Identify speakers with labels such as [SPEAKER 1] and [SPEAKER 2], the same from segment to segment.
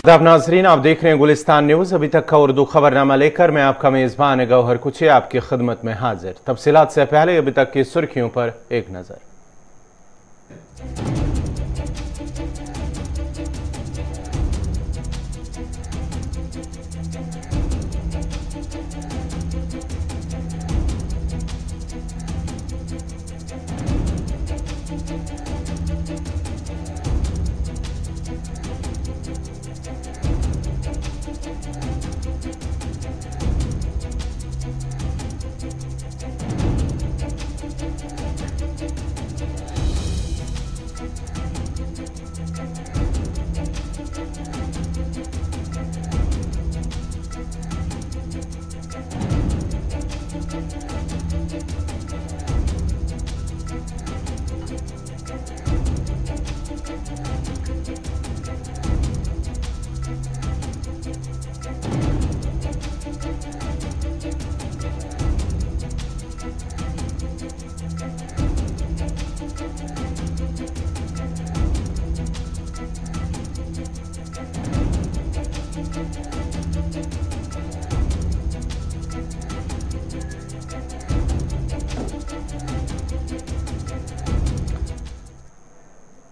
[SPEAKER 1] आदाब नाजरीन, आप देख रहे हैं गुलिस्तान न्यूज। अभी तक का उर्दू खबरनामा लेकर मैं आपका मेजबान गौहर कुछे आपकी खिदमत में हाजिर। तफसीलात से पहले अभी तक की सुर्खियों पर एक नजर।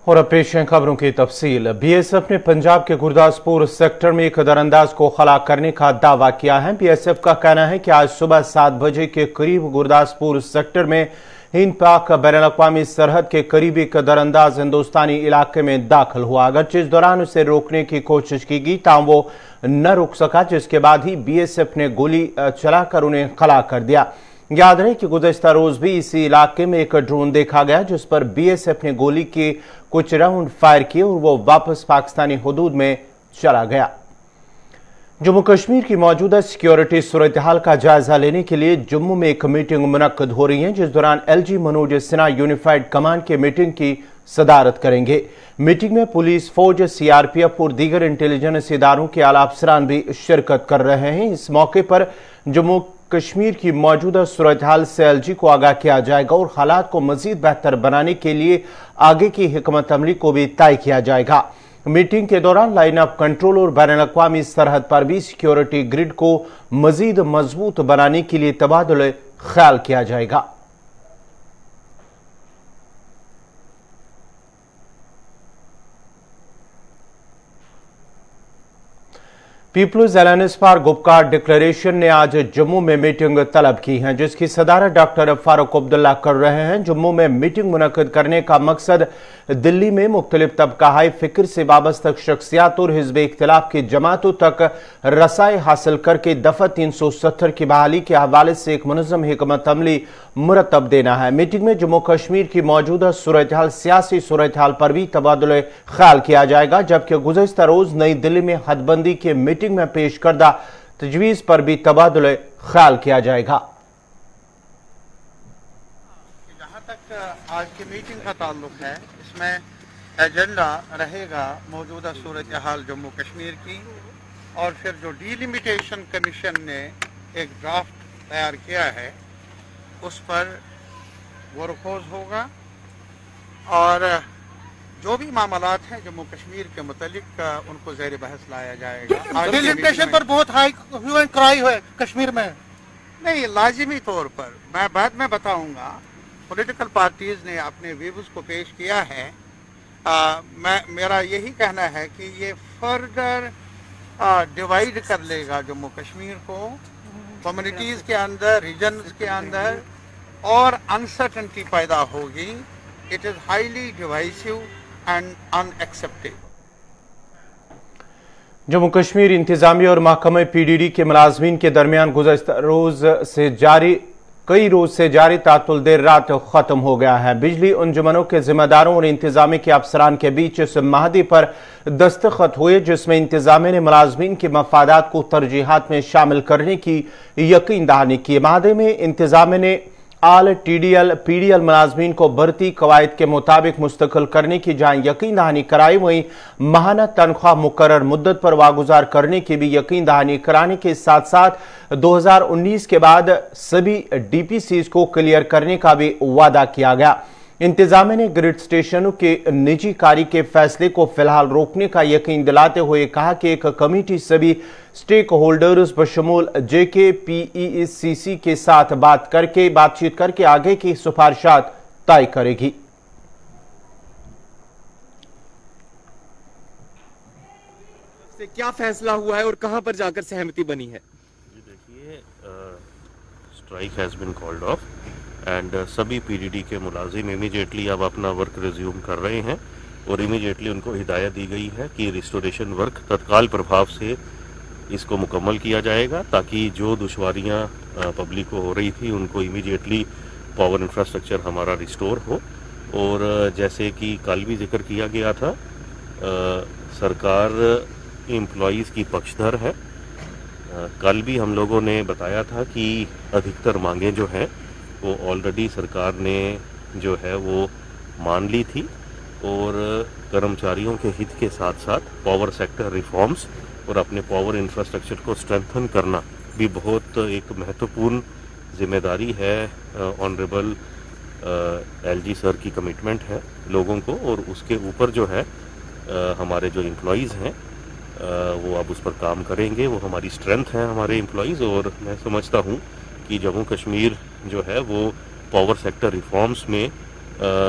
[SPEAKER 1] और अब पेश है खबरों की तफसील। बीएसएफ ने पंजाब के गुरदासपुर सेक्टर में एक दरअंदाज को हलाक करने का दावा किया है। बीएसएफ का कहना है कि आज सुबह 7 बजे के करीब गुरदासपुर सेक्टर में हिंद पाक बैनुल-अक़वामी सरहद के करीब एक दरअंदाज हिंदुस्तानी इलाके में दाखिल हुआ। अगरचे इस दौरान उसे रोकने की कोशिश की गई, ताहम वो न रुक सका, जिसके बाद ही बीएसएफ ने गोली चलाकर उन्हें हलाक कर दिया। याद रहे कि गुज़श्ता रोज भी इसी इलाके में एक ड्रोन देखा गया, जिस पर बीएसएफ ने गोली के कुछ राउंड फायर किए और वो वापस पाकिस्तानी हुदूद में चला गया। जम्मू कश्मीर की मौजूदा सिक्योरिटी सूरत हाल का जायजा लेने के लिए जम्मू में एक मीटिंग मुनक्कद हो रही है, जिस दौरान LG Manoj Sinha unified command के मीटिंग की सदारत करेंगे। मीटिंग में पुलिस, फौज, सीआरपीएफ और दीगर इंटेलिजेंस इदारों के आला अफसरान भी शिरकत कर रहे हैं। इस मौके पर जम्मू कश्मीर की मौजूदा सूरत हाल से एलजी को आगाह किया जाएगा और हालात को मजीद बेहतर बनाने के लिए आगे की हिकमत अमली को भी तय किया जाएगा। मीटिंग के दौरान लाइन ऑफ कंट्रोल और बैनुल-अक़वामी सरहद पर भी सिक्योरिटी ग्रिड को मजीद मजबूत बनाने के लिए तबादुल ख्याल किया जाएगा। Peoples Alliance for Gupkar Declaration ने आज जम्मू में मीटिंग तलब की है, जिसकी सदारत डॉक्टर फारूक अब्दुल्ला कर रहे हैं। जम्मू में मीटिंग मुनक्कद करने का मकसद दिल्ली में मुख्तलिफ तबकाए फिक्र से वाबस्ता शख्सियात और हिज़्ब इख्तिलाफ की जमातों तक रसाई हासिल करके दफा 370 की बहाली के हवाले से एक मुनज़्ज़म हिकमत अमली मुरतब देना है। मीटिंग में जम्मू कश्मीर की मौजूदा सूरत हाल, सियासी सूरत हाल पर भी तबादुल ख्याल किया जाएगा, जबकि गुज़श्ता रोज नई दिल्ली में हदबंदी के मीटिंग में पेश करदा तजवीज़ पर भी तबादुल ख्याल किया जाएगा।
[SPEAKER 2] जहाँ तक आज की मीटिंग का ताल्लुक है, इसमें एजेंडा रहेगा मौजूदा सूरत हाल जम्मू कश्मीर की, और फिर जो डिलिमिटेशन कमीशन ने एक ड्राफ्ट तैयार किया है उस पर गौर-व-फ़ोज़ होगा, और जो भी मामलात हैं जम्मू कश्मीर के मुतालिक उनको ज़ेर बहस लाया जाएगा।
[SPEAKER 3] डिलिमिटेशन पर बहुत हाई क्राई है कश्मीर में।
[SPEAKER 2] नहीं, लाजिमी तौर पर मैं बाद में बताऊंगा। पॉलिटिकल पार्टीज ने अपने व्यूज़ को पेश किया है। मेरा यही कहना है कि ये फर्दर डिवाइड कर लेगा जम्मू कश्मीर को कम्युनिटीज़ के अंदर, रीजन्स के अंदर, और अनसर्टेनिटी पैदा होगी। It is highly divisive and unacceptable.
[SPEAKER 1] Jammu Kashmir इंतजामिया और महकमा पीडीडी के मुलाजमीन के दरमियान गुज़श्ता कई रोज से जारी तातुल देर रात खत्म हो गया है। बिजली अंजुमनों के जिम्मेदारों और इंतजामी के अफसरान के बीच इस माहदी पर दस्तखत हुए, जिसमें इंतजामिया ने मुलाजमीन के मफादात को तरजीहात में शामिल करने की यकीन दहानी की। माहदे में इंतजामिया ने आल टीडीएल पीडीएल मुलाजमीन को भर्ती कवायद के मुताबिक मुस्तकिल करने की जहां यकीन दहानी कराई, वहीं माहाना तनख्वाह मुकर्रर मुद्दत पर वागुजार करने की भी यकीन दहानी कराने के साथ साथ 2019 के बाद सभी डीपीसीज को क्लियर करने का भी वादा किया गया। इंतजामिया ने ग्रिड स्टेशनों के निजीकारी के फैसले को फिलहाल रोकने का यकीन दिलाते हुए कहा कि एक कमेटी सभी स्टेक होल्डर्स बशमूल JKPECC के साथ बातचीत करके आगे की सिफारिशात तय करेगी।
[SPEAKER 4] क्या फैसला हुआ है और कहां पर जाकर सहमति बनी है?
[SPEAKER 5] जी देखिए, strike has been called off and सभी PDD के मुलाजिम इमीडिएटली अब अपना वर्क रिज्यूम कर रहे हैं और इमीडिएटली उनको हिदायत दी गई है कि रिस्टोरेशन वर्क तत्काल प्रभाव से इसको मुकम्मल किया जाएगा, ताकि जो दुश्वारियां पब्लिक को हो रही थी उनको इमीडिएटली पावर इंफ्रास्ट्रक्चर हमारा रिस्टोर हो। और जैसे कि कल भी जिक्र किया गया था, सरकार एम्प्लॉयज़ की पक्षधर है। कल भी हम लोगों ने बताया था कि अधिकतर मांगें जो हैं वो ऑलरेडी सरकार ने जो है वो मान ली थी और कर्मचारियों के हित के साथ साथ पावर सेक्टर रिफॉर्म्स और अपने पावर इंफ्रास्ट्रक्चर को स्ट्रेंथन करना भी बहुत एक महत्वपूर्ण जिम्मेदारी है। ऑनरेबल LG सर की कमिटमेंट है लोगों को, और उसके ऊपर जो है हमारे जो एम्प्लॉयज़ हैं वो अब उस पर काम करेंगे। वो हमारी स्ट्रेंथ है हमारे एम्प्लॉयज़, और मैं समझता हूँ कि जम्मू कश्मीर जो है वो पावर सेक्टर रिफॉर्म्स में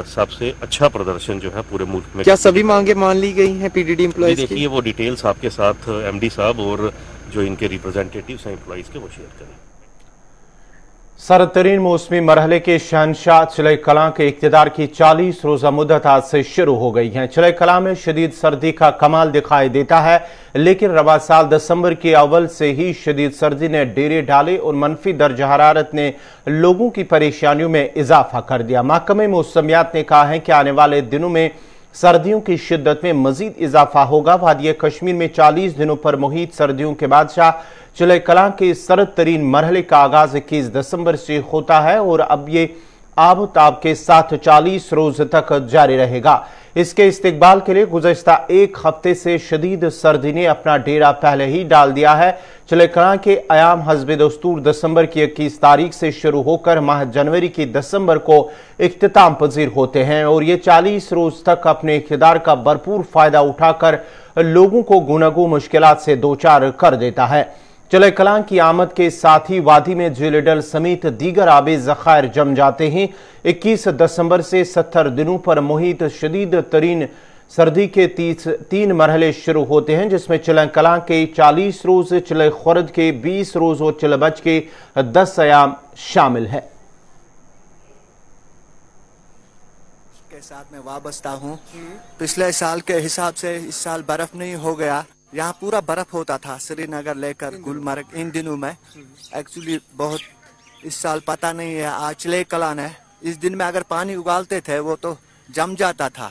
[SPEAKER 5] सबसे अच्छा प्रदर्शन जो है पूरे मुल्क में।
[SPEAKER 4] क्या सभी मांगे मान ली गई हैं PDD एम्प्लॉयज की?
[SPEAKER 5] देखिए, वो डिटेल्स आपके साथ MD साहब और जो इनके रिप्रेजेंटेटिव्स हैं एम्प्लॉयज़ के, वो शेयर करें।
[SPEAKER 1] सरतरीन मौसमी मरहले के शहनशाह चिलई कलां के इक़्तिदार की 40 रोज़ा मुद्दत आज से शुरू हो गई है। चिलई कलां में शदीद सर्दी का कमाल दिखाई देता है, लेकिन रवा साल दिसंबर के अव्वल से ही शदीद सर्दी ने डेरे डाले और मनफी दर्ज हरारत ने लोगों की परेशानियों में इजाफा कर दिया। महकमे मौसमियात ने कहा है कि आने वाले दिनों में सर्दियों की शिद्दत में मजीद इजाफा होगा। वादिया कश्मीर में 40 दिनों पर मुहित सर्दियों के बादशाह चिलई कलां के सर्द तरीन मरहले का आगाज 21 दिसंबर से होता है और अब ये आबताब के साथ 40 रोज तक जारी रहेगा। इसके इस्तिकबाल के लिए गुज़श्ता एक हफ्ते से शदीद सर्दी ने अपना डेरा पहले ही डाल दिया है। चिलई कलां के अयाम हस्ब दस्तूर दिसंबर की 21 तारीख से शुरू होकर माह जनवरी की दिसंबर को इख्तिताम पजीर होते हैं और ये 40 रोज तक अपने इक़्तिदार का भरपूर फायदा उठाकर लोगों को गुनगु मुश्किलात से दो चार कर देता है। चिलई कलां की आमद के साथ ही वादी में झील समेत दीगर आबे ज़खायर जम जाते हैं। 21 दिसंबर से 70 दिनों पर मुहित शदीद तरीन सर्दी के 3 मरहले शुरू होते हैं, जिसमें चिलई कलां के 40 रोज, चिलई खुर्द के 20 रोज और चिलबच के 10 अयाम शामिल है।
[SPEAKER 6] के साथ मैं वाबस्ता हूँ। पिछले साल के हिसाब से इस साल बर्फ नहीं हो गया। यहाँ पूरा बर्फ होता था, श्रीनगर लेकर गुलमर्ग इन दिनों में। एक्चुअली बहुत इस साल पता नहीं है। आज चिलई कलां है, इस दिन में अगर पानी उगालते थे वो तो जम जाता था।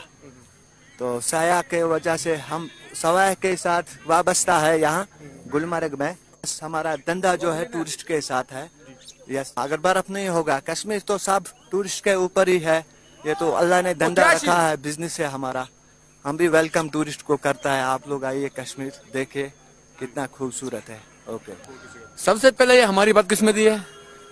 [SPEAKER 6] तो साया के वजह से हम सवाय के साथ वाबस्ता है यहाँ गुलमर्ग में। हमारा धंधा जो है टूरिस्ट के साथ है। यस, अगर बर्फ नहीं होगा, कश्मीर तो सब टूरिस्ट के ऊपर ही है। ये तो अल्लाह ने धंधा रखा है, बिजनेस है हमारा। हम भी वेलकम टूरिस्ट को करता है। आप लोग आइए कश्मीर, देखिए कितना खूबसूरत है। ओके,
[SPEAKER 7] सबसे पहले ये हमारी बदकिस्मती है,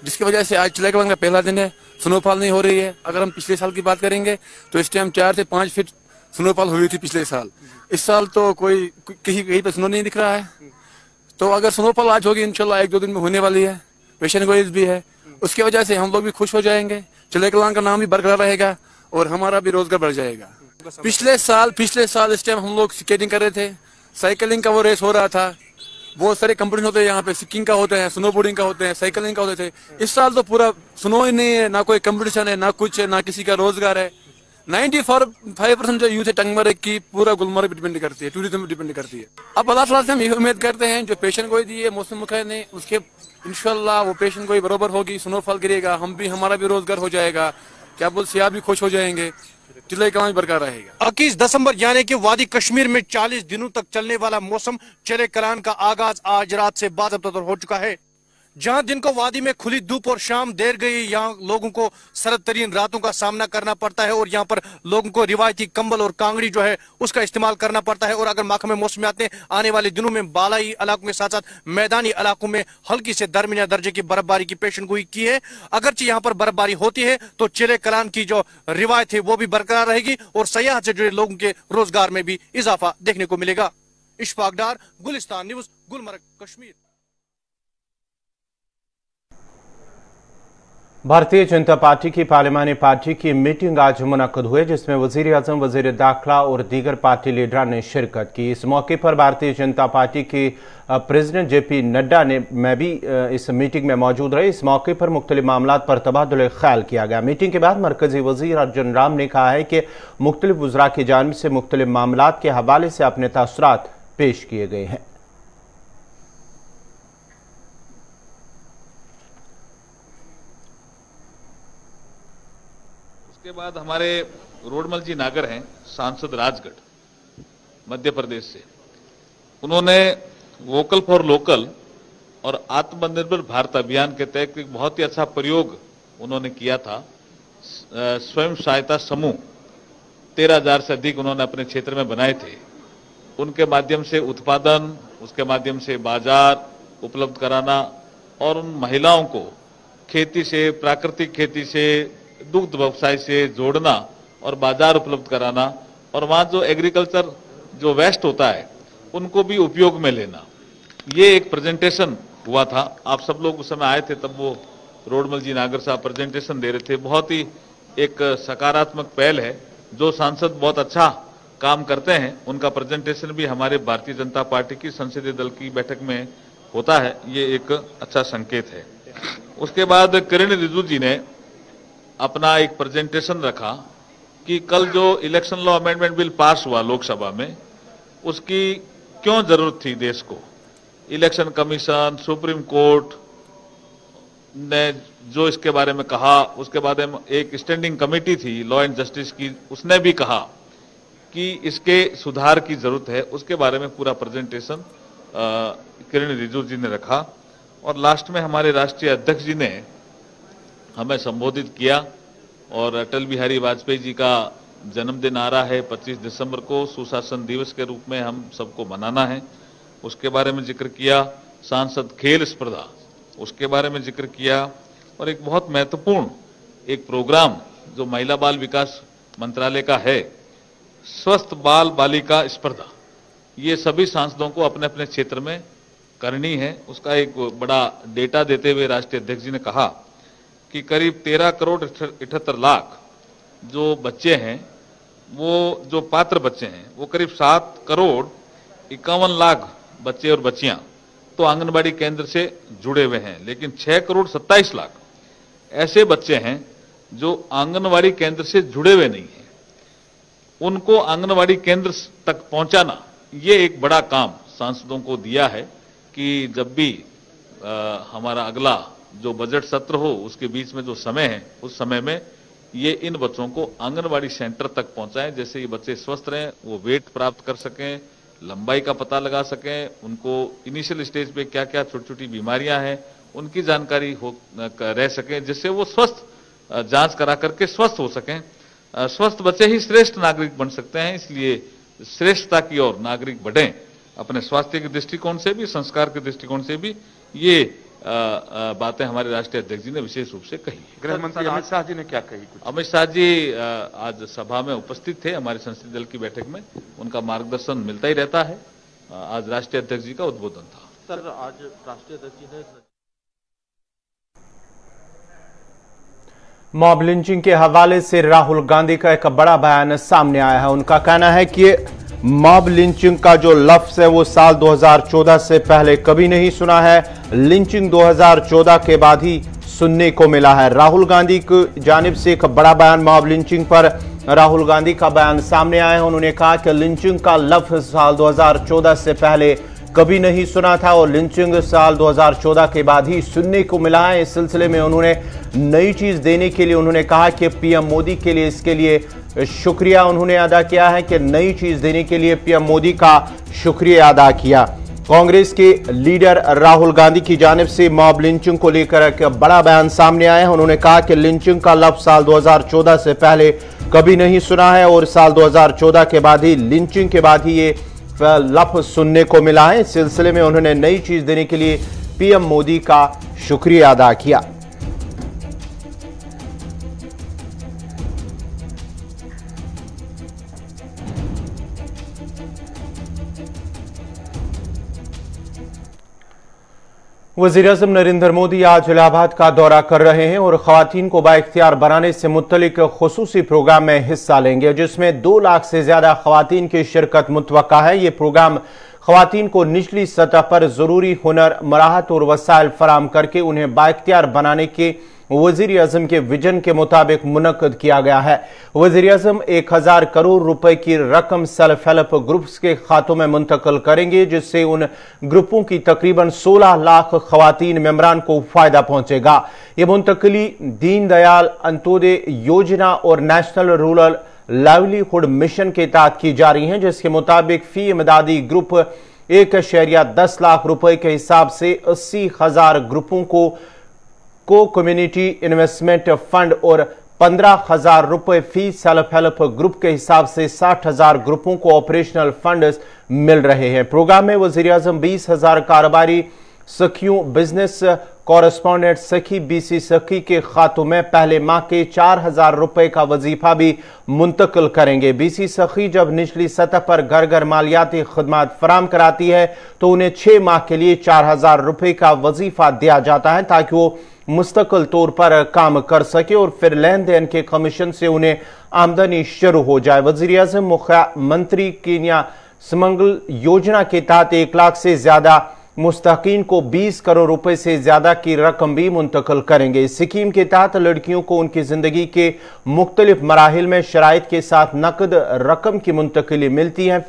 [SPEAKER 7] जिसकी वजह से आज चिलई कलां का पहला दिन है, स्नोफॉल नहीं हो रही है। अगर हम पिछले साल की बात करेंगे तो इस टाइम 4 से 5 फीट स्नोफॉल हुई थी पिछले साल। इस साल तो कोई कहीं पे स्नो नहीं दिख रहा है। तो अगर स्नोफॉल आज होगी इंशाल्लाह 1-2 दिन में होने वाली है, पेशन गोइज भी है, उसकी वजह से हम लोग भी खुश हो जाएंगे। चिलई कलां का नाम भी बरकरार रहेगा और हमारा भी रोजगार बढ़ जाएगा। पिछले साल इस टाइम हम लोग स्केटिंग कर रहे थे, साइकिलिंग का वो रेस हो रहा था। बहुत सारे कंपटीशन होते हैं यहाँ पे, स्कीइंग का होते हैं, स्नोबोर्डिंग का होते हैं, साइकिलिंग का होते थे। इस साल तो पूरा स्नो ही नहीं है, ना कोई कंपटीशन है, ना कुछ है, ना किसी का रोजगार है। 95% जो यूथ है टंगमर्ग की पूरा गुलमर्ग डिपेंड करती है, टूरिज्म डिपेंड करती है। अब अल्लाह ताला से हम ये उम्मीद करते हैं जो पेशन गोई दी है मौसम मुखर ने, उसके इंशाल्लाह वो पेशन गोई बराबर होगी, स्नोफॉल गिरेगा, हम भी हमारा भी रोजगार हो जाएगा, क्या बोल सियाह भी खुश हो जाएंगे, चिलई कलां बरकरार रहेगा।
[SPEAKER 3] 21 दिसंबर यानी कि वादी कश्मीर में 40 दिनों तक चलने वाला मौसम चिलई कलां का आगाज आज रात से बाज़ाब्ता हो चुका है। जहां दिन को वादी में खुली धूप और शाम देर गई, यहाँ लोगों को सर्द तरीन रातों का सामना करना पड़ता है और यहाँ पर लोगों को रिवायती कंबल और कांगड़ी जो है उसका इस्तेमाल करना पड़ता है। और अगर महकमे मौसमियात ने आने वाले दिनों में बालाई इलाकों के साथ साथ मैदानी इलाकों में हल्की से दरमियाना दर्जे की बर्फबारी की पेशनगोई की है। अगरचे यहाँ पर बर्फबारी होती है तो चिले कलान की जो रिवायत है वो भी बरकरार रहेगी और सयाहत से जुड़े लोगों के रोजगार में भी इजाफा देखने को मिलेगा। इशफाक डार, गुलिस्तान न्यूज, गुलमर्ग, कश्मीर।
[SPEAKER 1] भारतीय जनता पार्टी की पार्लिमानी पार्टी की मीटिंग आज मुनक्कद हुई, जिसमें वजीर आजम, वजीर दाखिला और दीगर पार्टी लीडरान ने शिरकत की। इस मौके पर भारतीय जनता पार्टी के प्रेसिडेंट जेपी नड्डा ने मैं भी इस मीटिंग में मौजूद रहे। इस मौके पर मुख्तलिफ मामलात पर तबादुल ख्याल किया गया। मीटिंग के बाद मरकजी वजीर अर्जुन राम ने कहा है कि मुख्तलिफ वज़रा की जानिब से मुख्तलिफ मामलात के हवाले से अपने तासुरात पेश किए गए हैं।
[SPEAKER 8] उसके बाद हमारे रोडमल जी नागर हैं, सांसद राजगढ़ मध्य प्रदेश से। उन्होंने वोकल फॉर लोकल और आत्मनिर्भर भारत अभियान के तहत एक बहुत ही अच्छा प्रयोग उन्होंने किया था। स्वयं सहायता समूह 13,000 से अधिक उन्होंने अपने क्षेत्र में बनाए थे। उनके माध्यम से उत्पादन, उसके माध्यम से बाजार उपलब्ध कराना और उन महिलाओं को खेती से, प्राकृतिक खेती से, दुग्ध व्यवसाय से जोड़ना और बाजार उपलब्ध कराना और वहां जो एग्रीकल्चर जो वेस्ट होता है उनको भी उपयोग में लेना। ये एक प्रेजेंटेशन हुआ था। आप सब लोग उस समय आए थे, तब वो रोडमल जी नागर साहब प्रेजेंटेशन दे रहे थे। बहुत ही एक सकारात्मक पहल है। जो सांसद बहुत अच्छा काम करते हैं उनका प्रेजेंटेशन भी हमारे भारतीय जनता पार्टी की संसदीय दल की बैठक में होता है। ये एक अच्छा संकेत है। उसके बाद किरण रिजिजू जी ने अपना एक प्रेजेंटेशन रखा कि कल जो election law amendment bill pass हुआ लोकसभा में, उसकी क्यों जरूरत थी देश को। इलेक्शन कमीशन, सुप्रीम कोर्ट ने जो इसके बारे में कहा, उसके बाद में एक स्टैंडिंग कमेटी थी लॉ एंड जस्टिस की, उसने भी कहा कि इसके सुधार की जरूरत है। उसके बारे में पूरा प्रेजेंटेशन किरण रिजिजू जी ने रखा। और लास्ट में हमारे राष्ट्रीय अध्यक्ष जी ने हमें संबोधित किया। और अटल बिहारी वाजपेयी जी का जन्मदिन आ रहा है 25 दिसंबर को, सुशासन दिवस के रूप में हम सबको मनाना है, उसके बारे में जिक्र किया। सांसद खेल स्पर्धा, उसके बारे में जिक्र किया। और एक बहुत महत्वपूर्ण एक प्रोग्राम जो महिला बाल विकास मंत्रालय का है, स्वस्थ बाल बालिका स्पर्धा, ये सभी सांसदों को अपने अपने क्षेत्र में करनी है। उसका एक बड़ा डेटा देते हुए राष्ट्रीय अध्यक्ष जी ने कहा कि करीब 13 करोड़ 78 लाख जो बच्चे हैं, वो जो पात्र बच्चे हैं, वो करीब 7 करोड़ 51 लाख बच्चे और बच्चियां तो आंगनबाड़ी केंद्र से जुड़े हुए हैं। लेकिन 6 करोड़ 27 लाख ऐसे बच्चे हैं जो आंगनबाड़ी केंद्र से जुड़े हुए नहीं हैं। उनको आंगनबाड़ी केंद्र तक पहुंचाना, ये एक बड़ा काम सांसदों को दिया है कि जब भी हमारा अगला जो बजट सत्र हो उसके बीच में जो समय है, उस समय में ये इन बच्चों को आंगनबाड़ी सेंटर तक पहुंचाएं, जैसे ये बच्चे स्वस्थ रहें, वो वेट प्राप्त कर सकें, लंबाई का पता लगा सकें, उनको इनिशियल स्टेज पे क्या क्या छोटी छोटी बीमारियां हैं उनकी जानकारी हो रह सकें, जिससे वो स्वस्थ जांच करा करके स्वस्थ हो सकें। स्वस्थ बच्चे ही श्रेष्ठ नागरिक बन सकते हैं। इसलिए श्रेष्ठता की ओर नागरिक बढ़ें। अपने स्वास्थ्य के दृष्टिकोण से भी, संस्कार के दृष्टिकोण से भी ये बातें हमारे राष्ट्रीय अध्यक्ष जी ने विशेष रूप से कही।
[SPEAKER 9] गृह मंत्री अमित शाह जी ने क्या कही?
[SPEAKER 8] अमित शाह जी आज सभा में उपस्थित थे हमारे संसदीय दल की बैठक में। उनका मार्गदर्शन मिलता ही रहता है। आज राष्ट्रीय अध्यक्ष जी का उद्बोधन था।
[SPEAKER 9] सर, आज राष्ट्रीय अध्यक्ष जी ने
[SPEAKER 1] मॉब लिंचिंग के हवाले से राहुल गांधी का एक बड़ा बयान सामने आया है। उनका कहना है कि मॉब लिंचिंग का जो लफ्ज है वो साल 2014 से पहले कभी नहीं सुना है। लिंचिंग 2014 के बाद ही सुनने को मिला है। राहुल गांधी की जानिब से एक बड़ा बयान मॉब लिंचिंग पर राहुल गांधी का बयान सामने आया है। उन्होंने कहा कि लिंचिंग का लफ्ज साल 2014 से पहले कभी नहीं सुना था और लिंचिंग साल 2014 के बाद ही सुनने को मिला है। इस सिलसिले में उन्होंने नई चीज देने के लिए उन्होंने कहा कि पीएम मोदी के लिए इसके लिए शुक्रिया उन्होंने अदा किया है कि नई चीज देने के लिए पीएम मोदी का शुक्रिया अदा किया। कांग्रेस के लीडर राहुल गांधी की जानिब से मॉब लिंचिंग को लेकर एक बड़ा बयान सामने आया है। उन्होंने कहा कि लिंचिंग का लफ्ज साल 2014 से पहले कभी नहीं सुना है और साल 2014 के बाद ही लिंचिंग के बाद ही ये लफ्ज सुनने को मिला है। इस सिलसिले में उन्होंने नई चीज देने के लिए पीएम मोदी का शुक्रिया अदा किया। वज़ीर-ए-आज़म नरेंद्र मोदी आज इलाहाबाद का दौरा कर रहे हैं और खवातीन को बाइख्तियार बनाने से मुत्तलिक खुसूसी प्रोग्राम में हिस्सा लेंगे, जिसमें 2 लाख से ज्यादा खवातीन की शिरकत मुतवक्का है। ये प्रोग्राम खवातीन को निचली सतह पर जरूरी हुनर, मराहत और वसाइल फराम करके उन्हें बाइख्तियार बनाने के वज़ीर-ए-आज़म के विजन के मुताबिक मुनक्कद किया गया है। वज़ीर-ए-आज़म 1000 करोड़ रुपए की रकम सेल्फ हेल्प ग्रुप्स के खातों में मुंतकिल करेंगे, जिससे उन ग्रुपों की तकरीबन 16 लाख खवातीन मेंबरान को फायदा पहुंचेगा। ये मुंतकिली दीन दयाल अंत्योदय योजना और नेशनल रूरल लाइवलीहुड मिशन के तहत की जा रही है, जिसके मुताबिक फी इमदादी ग्रुप 1.10 लाख रुपए के हिसाब से 80,000 ग्रुपों को कम्युनिटी इन्वेस्टमेंट फंड और 15,000 रुपए फी सेल्फ हेल्प ग्रुप के हिसाब से 60,000 ग्रुपों को ऑपरेशनल फंड्स मिल रहे हैं। प्रोग्राम में वज़ीर-ए-आज़म 20,000 कारोबारी सखियों, बिजनेस कॉरेस्पॉन्डेंट सखी, बीसी सखी के खातों में पहले माह के 4,000 रुपए का वजीफा भी मुंतकिल करेंगे। बीसी सखी जब निचली सतह पर घर घर मालियाती खदमात फराम कराती है तो उन्हें 6 माह के लिए 4,000 रुपए का वजीफा दिया जाता है, ताकि वो मुस्तकिल तौर पर काम कर सके और फिर लेन देन के कमीशन से उन्हें आमदनी शुरू हो जाए। वज़ीर-ए-आज़म मुख्यमंत्री कीनिया समंगल योजना के तहत 1 लाख से ज्यादा मुस्तकीन को 20 करोड़ रुपए से ज्यादा की रकम भी मुंतकिल करेंगे। इस स्कीम के तहत लड़कियों को उनकी जिंदगी के मुख्तलिफ मराहिल में शराइत के साथ नकद रकम की मुंतकिली मिलती है।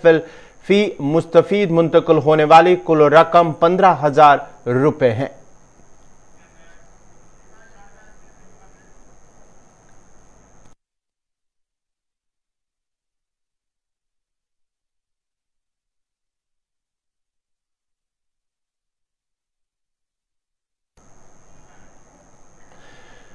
[SPEAKER 1] फी मुस्तफीद मुंतकिल होने वाली कुल रकम 15,000 रुपए है।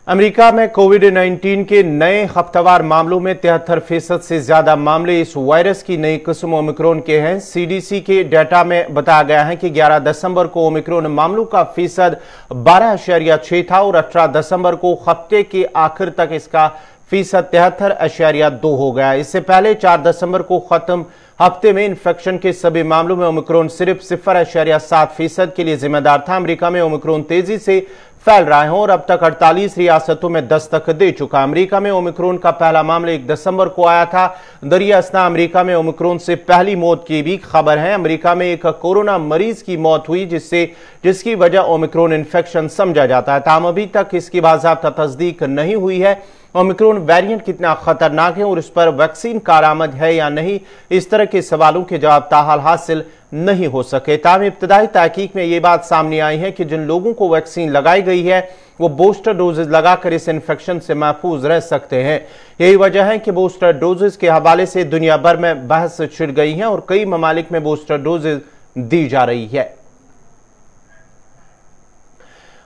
[SPEAKER 1] अमेरिका में कोविड-19 के नए हफ्तावार मामलों में 73% से ज्यादा मामले इस वायरस की नई किस्म ओमिक्रॉन के हैं। सीडीसी के डेटा में बताया गया है कि 11 दिसंबर को ओमिक्रॉन मामलों का फीसद 12.6 था और 18 दिसंबर को हफ्ते के आखिर तक इसका फीसद 73.2 हो गया। इससे पहले 4 दिसंबर को खत्म हफ्ते में इन्फेक्शन के सभी मामलों में ओमिक्रॉन सिर्फ 0.7% के लिए जिम्मेदार था। अमेरिका में ओमिक्रॉन तेजी से फैल रहा है और अब तक 48 रियासतों में दस्तक दे चुका। अमेरिका में ओमिक्रॉन का पहला मामला 1 दिसंबर को आया था। दरिया असना अमेरिका में ओमिक्रॉन से पहली मौत की भी खबर है। अमेरिका में एक कोरोना मरीज की मौत हुई जिसकी वजह ओमिक्रॉन इन्फेक्शन समझा जाता है। ताहम अभी तक इसकी बाज़ाब्ता तस्दीक नहीं हुई है। ओमिक्रॉन वेरिएंट कितना खतरनाक है और इस पर वैक्सीन कारआमद है या नहीं, इस तरह के सवालों के जवाब ताहाल हासिल नहीं हो सके। ताहम इब्तदाई तहकीक में यह बात सामने आई है कि जिन लोगों को वैक्सीन लगाई गई है वो बूस्टर डोजेज लगाकर इस इन्फेक्शन से महफूज रह सकते हैं। यही वजह है कि बूस्टर डोजेज के हवाले से दुनिया भर में बहस छिड़ गई है और कई ममालिक में बूस्टर डोजेज दी जा रही है।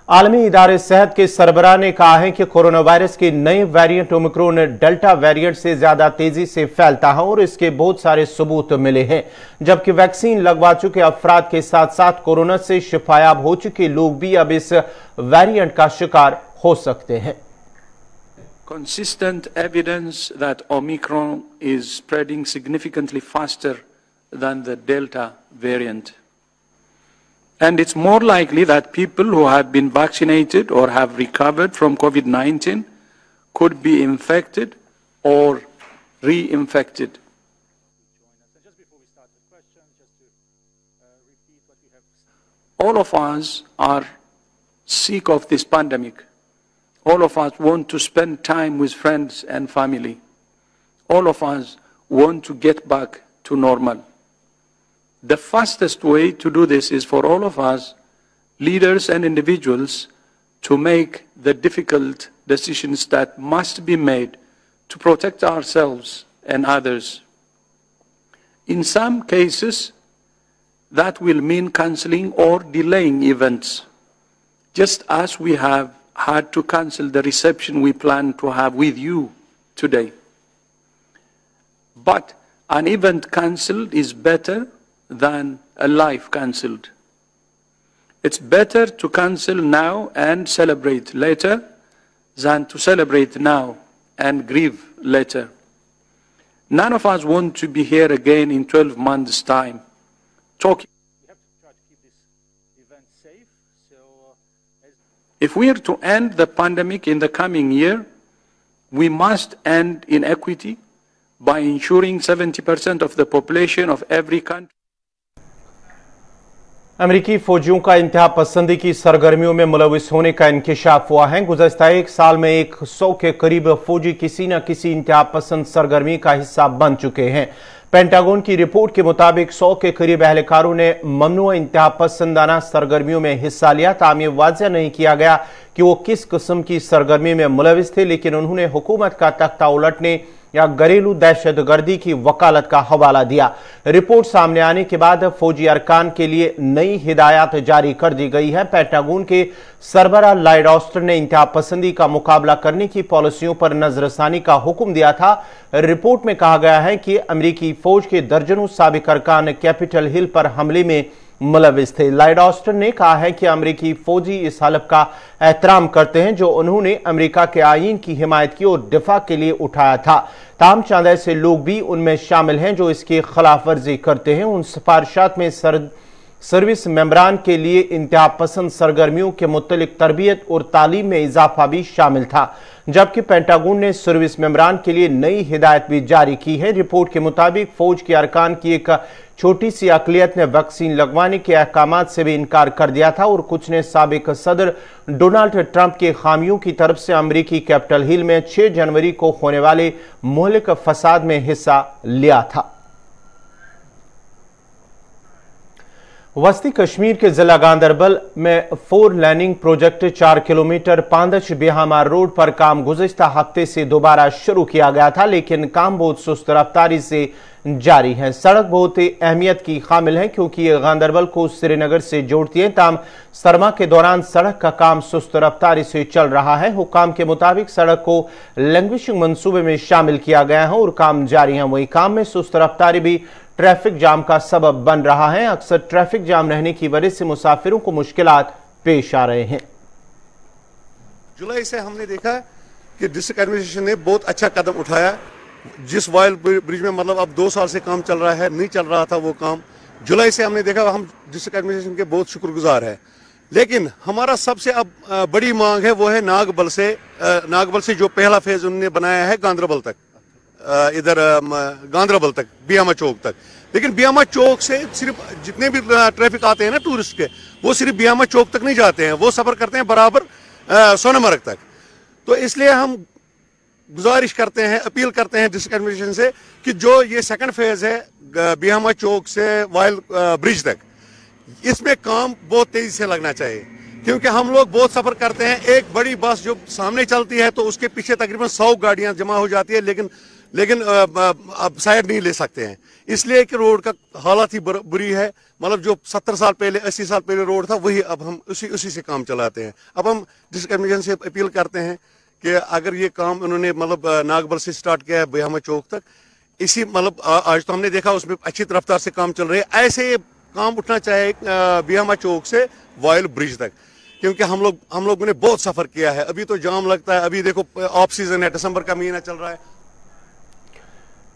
[SPEAKER 1] आलमी इदारे सेहत के सरबराह ने कहा है कि कोरोना वायरस के नए वेरिएंट ओमिक्रॉन डेल्टा वेरिएंट से ज्यादा तेजी से फैलता है और इसके बहुत सारे सबूत मिले हैं, जबकि वैक्सीन लगवा चुके अफराद के साथ साथ कोरोना से शिफायाब हो चुके लोग भी अब इस वेरिएंट का शिकार हो सकते हैं।
[SPEAKER 10] Consistent evidence that Omicron is spreading significantly faster than the Delta variant. And it's more likely that people who have been vaccinated or have recovered from COVID-19 could be infected or reinfected. All of us are sick of this pandemic. All of us want to spend time with friends and family. All of us want to get back to normal. The fastest way to do this is for all of us, leaders and individuals, to make the difficult decisions that must be made to protect ourselves and others. In some cases, that will mean cancelling or delaying events, just as we have had to cancel the reception we planned to have with you today. But an event cancelled is better than a life cancelled. It's better to cancel now and celebrate later than to celebrate now and grieve later. None of us want to be here again in 12 months' time talking. We have to try to keep this event safe. If we are to end the pandemic in the coming year, we must end inequity by ensuring 70% of the population of every country.
[SPEAKER 1] अमेरिकी फौजियों का इंतहा पसंदी की सरगर्मियों में मुलविस होने का इंकिशाफ हुआ है। गुज़श्ता एक साल में 100 के करीब फौजी किसी न किसी इंतहा पसंद सरगर्मी का हिस्सा बन चुके हैं। पेंटागन की रिपोर्ट के मुताबिक 100 के करीब एहलकारों ने ममनुआ इंतहा पसंदाना सरगर्मियों में हिस्सा लिया। ताम ये वाज़ेह नहीं किया गया कि वो किस किस्म की सरगर्मी में मुलविस थे, लेकिन उन्होंने हुकूमत का तख्ता उलटने या घरेलू दहशतगर्दी की वकालत का हवाला दिया। रिपोर्ट सामने आने के बाद फौजी अरकान के लिए नई हिदायत जारी कर दी गई है। पेंटागन के सरबराह लॉयड ऑस्टिन ने इंतहा पसंदी का मुकाबला करने की पॉलिसियों पर नजरसानी का हुक्म दिया था। रिपोर्ट में कहा गया है कि अमेरिकी फौज के दर्जनों साबिक अरकान कैपिटल हिल पर हमले में मुलविस थे। लॉयड ऑस्टिन ने कहा है कि अमेरिकी फौजी इस हलफ का एहतराम करते हैं जो उन्होंने अमेरिका के आईन की हिमायत की और दिफा के लिए उठाया था। ताम चंद ऐसे लोग भी उनमें शामिल हैं जो इसकी खिलाफ वर्जी करते हैं। उन सिफारिशात में सर्विस मेंबरान के लिए इंतहा पसंद सरगर्मियों के मुतल्लिक तरबियत और तालीम में इजाफा भी शामिल था, जबकि पेंटागन ने सर्विस मेंबरान के लिए नई हिदायत भी जारी की है। रिपोर्ट के मुताबिक फौज के अरकान की एक छोटी सी अकलियत ने वैक्सीन लगवाने के अहकामात से भी इनकार कर दिया था और कुछ ने साबिक सदर डोनाल्ड ट्रंप के खामियों की तरफ से अमेरिकी कैपिटल हिल में 6 जनवरी को होने वाले मुहलिक फसाद में हिस्सा लिया था। वस्ती कश्मीर के जिला गांदरबल में 4 लेनिंग प्रोजेक्ट 4 किलोमीटर पांदच बिहामा रोड पर काम गुज़श्ता हफ्ते से दोबारा शुरू किया गया था, लेकिन काम बहुत सुस्त रफ्तारी से जारी है। सड़क बहुत अहमियत की शामिल है क्योंकि ये गांदरबल को श्रीनगर से जोड़ती है। ताम सरमा के दौरान सड़क का काम सुस्त रफ्तारी से चल रहा है। हुकाम के मुताबिक सड़क को लैंग्वेजिंग मंसूबे में शामिल किया गया है और काम जारी है। वही काम में सुस्त रफ्तारी भी ट्रैफिक जाम का सबब बन रहा है। अक्सर ट्रैफिक जाम रहने की वजह से मुसाफिरों को मुश्किलात पेश आ रहे हैं।
[SPEAKER 11] जुलाई से हमने देखा कि डिस्ट्रिक्ट एडमिनिस्ट्रेशन ने बहुत अच्छा कदम उठाया। जिस वायल ब्रिज में मतलब अब 2 साल से काम चल रहा है, नहीं चल रहा था वो काम, जुलाई से हमने देखा। हम डिस्ट्रिक्ट एडमिनिस्ट्रेशन के बहुत शुक्रगुजार है। लेकिन हमारा सबसे अब बड़ी मांग है वो है नागबल से जो पहला फेज उन्होंने बनाया है गांदरबल तक, इधर गांदरबल तक, बियामा चौक तक। लेकिन बियामा चौक से सिर्फ जितने भी ट्रैफिक आते हैं ना टूरिस्ट के, वो सिर्फ बियामा चौक तक नहीं जाते हैं, वो सफर करते हैं बराबर सोनमर्ग तक। तो इसलिए हम गुजारिश करते हैं, अपील करते हैं डिस्ट्रिक्ट एडमिनिस्ट्रेशन से कि जो ये सेकंड फेज है बिहामा चौक से वायल ब्रिज तक, इसमें काम बहुत तेजी से लगना चाहिए क्योंकि हम लोग बहुत सफर करते हैं। एक बड़ी बस जो सामने चलती है तो उसके पीछे तकरीबन 100 गाड़ियां जमा हो जाती है, लेकिन अब साइड नहीं ले सकते हैं, इसलिए कि रोड का हालत ही बुरी है। मतलब जो 70 साल पहले 80 साल पहले रोड था वही अब हम उसी से काम चलाते हैं। अब हम डिस्ट्रिक्ट एडमिनिस्ट्रेशन से अपील करते हैं कि अगर ये काम उन्होंने मतलब नागबल से स्टार्ट किया है बिहामा चौक तक, इसी मतलब आज तो हमने देखा उसमें अच्छी रफ्तार से काम चल रही है, ऐसे काम उठना चाहिए बिहामा चौक से वायल ब्रिज तक, क्योंकि हम लोगों ने बहुत सफर किया है। अभी तो जाम लगता है, अभी देखो ऑफ सीजन है, दिसंबर का महीना चल रहा है।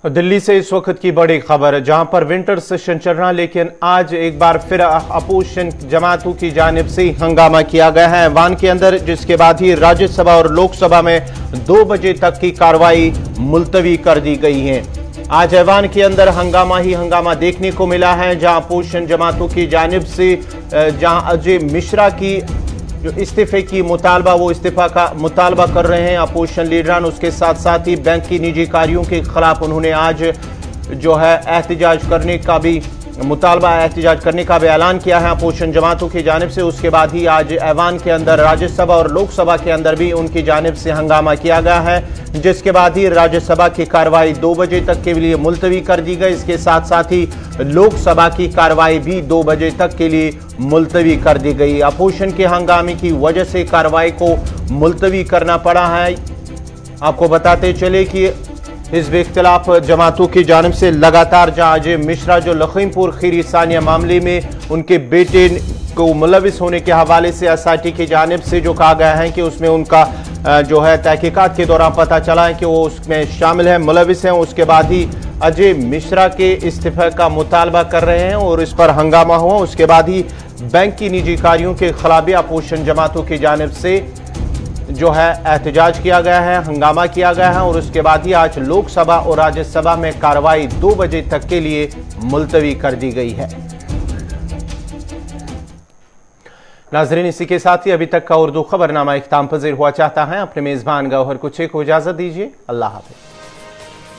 [SPEAKER 1] दिल्ली से इस वक्त की बड़ी खबर है जहां पर विंटर सेशन चल रहा है, लेकिन आज एक बार फिर अपोजिशन जमातों की जानिब से हंगामा किया गया है ऐवान के अंदर, जिसके बाद ही राज्यसभा और लोकसभा में 2 बजे तक की कार्रवाई मुलतवी कर दी गई है। आज ऐवान के अंदर हंगामा ही हंगामा देखने को मिला है, जहां अपोजिशन जमातों की जानिब से जहां अजय मिश्रा की जो इस्तीफे की मुतालबा, वो इस्तीफा का मुतालबा कर रहे हैं अपोजिशन लीडरान। उसके साथ साथ ही बैंक की निजी कार्यों के खिलाफ उन्होंने आज जो है एहतजाज करने का भी मुतालबा एहतजाज करने का भी ऐलान किया है अपोजिशन जमातों की जानिब से। उसके बाद ही आज ऐवान के अंदर राज्यसभा और लोकसभा के अंदर भी उनकी जानिब से हंगामा किया गया है, जिसके बाद ही राज्यसभा की कार्रवाई 2 बजे तक के लिए मुलतवी कर दी गई। इसके साथ साथ ही लोकसभा की कार्रवाई भी 2 बजे तक के लिए मुलतवी कर दी गई। अपोजिशन के हंगामे की वजह से कार्रवाई को मुलतवी करना पड़ा है। आपको बताते चले कि हिज़्ब इख्तिलाफ जमातों की जानिब से लगातार जहां अजय मिश्रा जो लखीमपुर खीरी सानिया मामले में उनके बेटे को मुलविस होने के हवाले से एसआईटी की जानिब से जो कहा गया है कि उसमें उनका जो है तहकीकात के दौरान पता चला है कि वो उसमें शामिल है, मुलविस हैं, उसके बाद ही अजय मिश्रा के इस्तीफे का मुतालबा कर रहे हैं और इस पर हंगामा हुआ। उसके बाद ही बैंक की निजी कार्यों के खिलाफ भी अपोजिशन जमातों की जानिब से जो है एहतजाज किया गया है, हंगामा किया गया है और उसके बाद ही आज लोकसभा और राज्यसभा में कार्रवाई 2 बजे तक के लिए मुलतवी कर दी गई है। नाजरीन, इसी के साथ ही अभी तक का उर्दू खबरनामा इख्तिताम पजीर हुआ चाहता है। अपने मेजबान गौहर कुछ को इजाजत दीजिए। अल्लाह हाफिज।